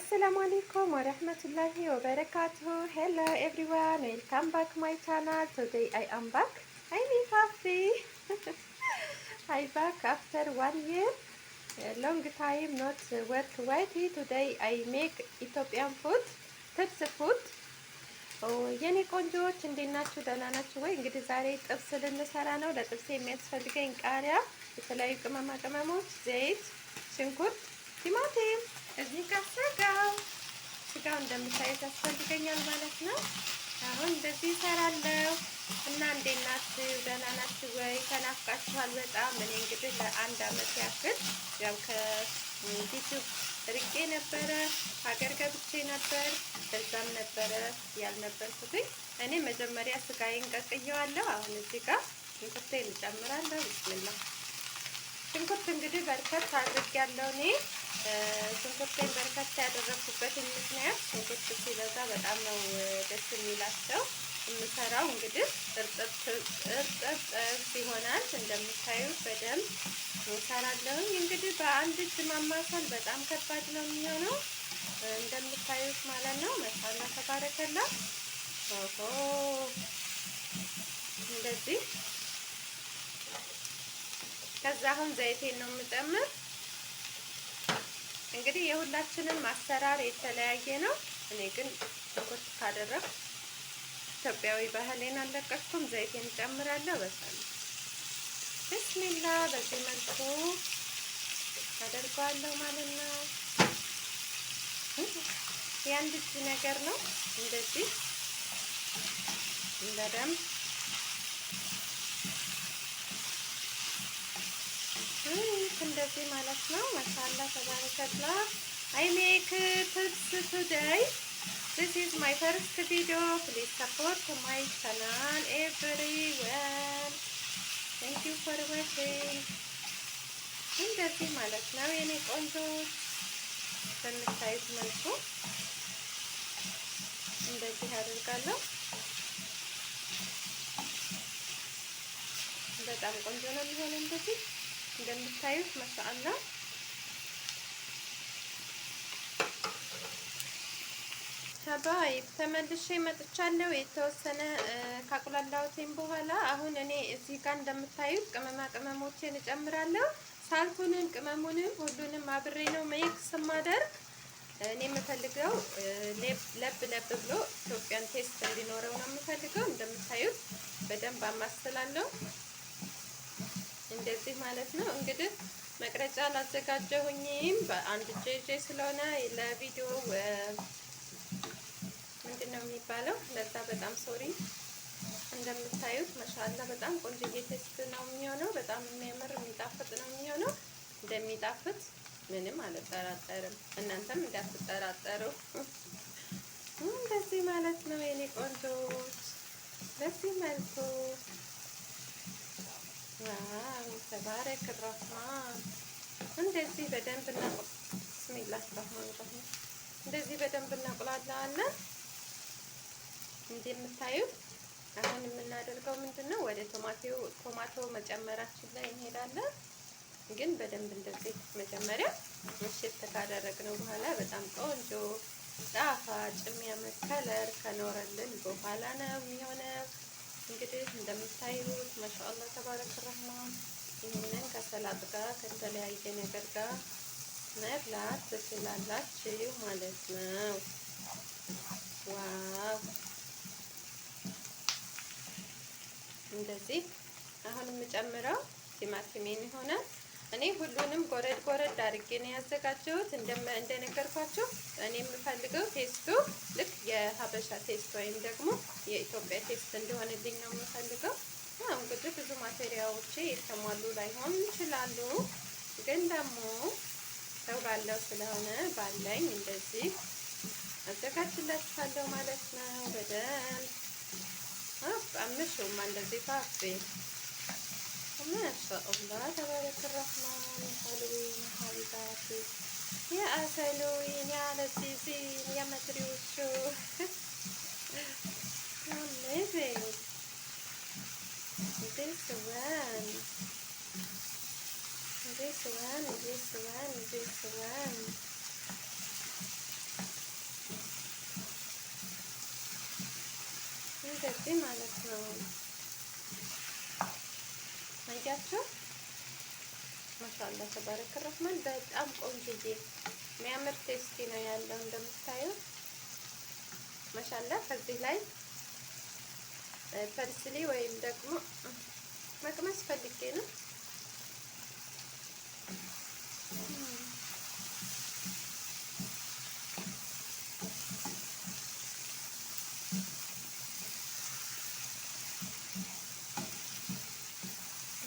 Assalamu alaikum wa rahmatullahi wa barakatuh. Hello everyone, welcome back my channel. Today I am back. I'm happy. I back after 1 year. A long time not work whitey. Today I make Ethiopian food, tips food. የኔ ቆንጆዎች እንዴት ናችሁ? ደህና ናችሁ ወይ? እንግዲህ ዛሬ ጥብስ ልንሰራ ነው። ለጥብስ የሚያስፈልገኝ ቃሪያ፣ የተለያዩ ቅመማ ቅመሞች፣ ዘይት፣ ሽንኩርት፣ ቲማቲም፣ እዚህ ጋር ስጋው እንደምታዩት ያስፈልገኛል ማለት ነው። አሁን እንደዚህ እሰራለሁ እና እንዴት ናችሁ? ደህና ናችሁ ወይ? ተናፍቃችኋል በጣም። እኔ እንግዲህ ለአንድ አመት ያክል ያው ከዩቲዩብ ርቄ ነበረ፣ ሀገር ገብቼ ነበር። ከዛም ነበረ ያልነበርኩትኝ። እኔ መጀመሪያ ስጋዬን ቀቅየዋለሁ። አሁን እዚህ ጋር ሽንኩርቴን እጨምራለሁ። ቢስሚላ ሽንኩርት እንግዲህ በርከት አድርጌያለሁ። እኔ ሽንኩርቴን በርከት ያደረኩበትን ምክንያት ሽንኩርት ሲበዛ በጣም ነው ደስ የሚላቸው። የምሰራው እንግዲህ እርጥብ ይሆናል። እንደምታዩት በደንብ እሰራለሁ። እንግዲህ በአንድ እጅ ማማሰል በጣም ከባድ ነው የሚሆነው እንደምታዩት ማለት ነው። መሳላ ተባረከላ። ኦሆ እንደዚህ። ከዛ አሁን ዘይቴን ነው የምጨምር። እንግዲህ የሁላችንም አሰራር የተለያየ ነው። እኔ ግን ሽንኩርት ካደረኩ ኢትዮጵያዊ ባህሌን አልለቀቅኩም። ዘይቴን እጨምራለሁ። በሰል ቢስሚላ በዚህ መልኩ አደርገዋለሁ ማለት ነው። የአንድ እጅ ነገር ነው። እንደዚህ በደንብ እንደዚህ ማለት ነው። ማሻአላ ተባረከላ። I make tips today. This is my first video. Please support my channel everyone. Thank you for watching. እንደዚህ ማለት ነው የኔ ቆንጆች። በምታዩት መልኩ እንደዚህ አደርጋለሁ። በጣም ቆንጆ ነው የሚሆነው እንደዚህ እንደምታዩት ማሻአላ። ሻባይ ተመልሼ መጥቻለሁ። የተወሰነ ካቁላላሁትኝ በኋላ አሁን እኔ እዚህ ጋር እንደምታዩት ቅመማ ቅመሞችን እጨምራለሁ። ሳልቱንም ቅመሙንም ሁሉንም አብሬ ነው ሚክስ ማደርግ። እኔ የምፈልገው ለብ ብሎ ኢትዮጵያን ቴስት እንዲኖረው ነው የምፈልገው። እንደምታዩት በደንብ አማስላለሁ እንደዚህ ማለት ነው። እንግዲህ መቅረጫ አላዘጋጀሁኝም በአንድ ጄጄ ስለሆነ ለቪዲዮ ምንድነው የሚባለው ለዛ በጣም ሶሪ። እንደምታዩት ማሻአላ በጣም ቆንጆ ቴስት ነው የሚሆነው። በጣም የሚያምር የሚጣፍጥ ነው የሚሆነው። እንደሚጣፍጥ ምንም አልጠራጠርም። እናንተም እንዳትጠራጠሩ። እንደዚህ ማለት ነው የኔ ቆንጆች። በዚህ መልኩ ዋው ተባረክ الرحمن። እንደዚህ በደንብ ቢስሚላህ الرحمن الرحيم እንደዚህ በደንብ እናቁላላለን። እንደምታዩት አሁን የምናደርገው ምንድነው ወደ ቶማቶ መጨመራችን ላይ እንሄዳለን። ግን በደንብ እንደዚህ መጀመሪያ ምሽት ካደረግነው በኋላ በጣም ቆንጆ ጣፋጭ የሚያምር ከለር ከኖረልን በኋላ ነው የሚሆነው። እንግዲህ እንደምታዩት ማሻአላ ተባረክ الرحمن። ይሄንን ከሰላጥ ጋር ከተለያየ ነገር ጋር መብላት ትችላላችሁ ማለት ነው። ዋው እንደዚህ አሁን የምጨምረው ቲማቲሜን ይሆናል። እኔ ሁሉንም ጎረድ አድርጌ ነው ያዘጋጀሁት። እንደነገርኳችሁ እኔ የምፈልገው ቴስቱ ልክ የሀበሻ ቴስት ወይም ደግሞ የኢትዮጵያ ቴስት እንዲሆንልኝ ነው የምፈልገው። እንግዲህ ብዙ ማቴሪያሎቼ የተሟሉ ላይሆን ይችላሉ፣ ግን ደግሞ ሰው ባለው ስለሆነ ባለኝ እንደዚህ አዘጋጅላችኋለሁ ማለት ነው። በደንብ አምሹማ እንደዚህ ፋፌ ማሻአላህ ተባረክ الرحمن። ሐሉዊን ሐቢባቲ ያ አሰሉዊን ያ ለሲሲን ያ መድሪዎቹ amazing. This one. እንደዚህ ማለት ነው። አያችሁ ማሻአላ ተባረከ ረህማን በጣም ቆንጆዬ የሚያምር ቴስቲ ነው ያለው እንደምታዩት ማሻአላ። ከዚህ ላይ ፐርስሊ ወይም ደግሞ መቅመስ ፈልጌ ነው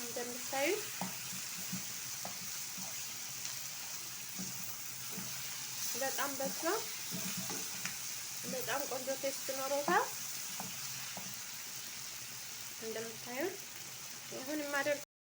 እንደምታዩት በጣም በስሏ በጣም ቆንጆ ቴስት ኖሮታል እንደምታዩት። አሁን የማደርገው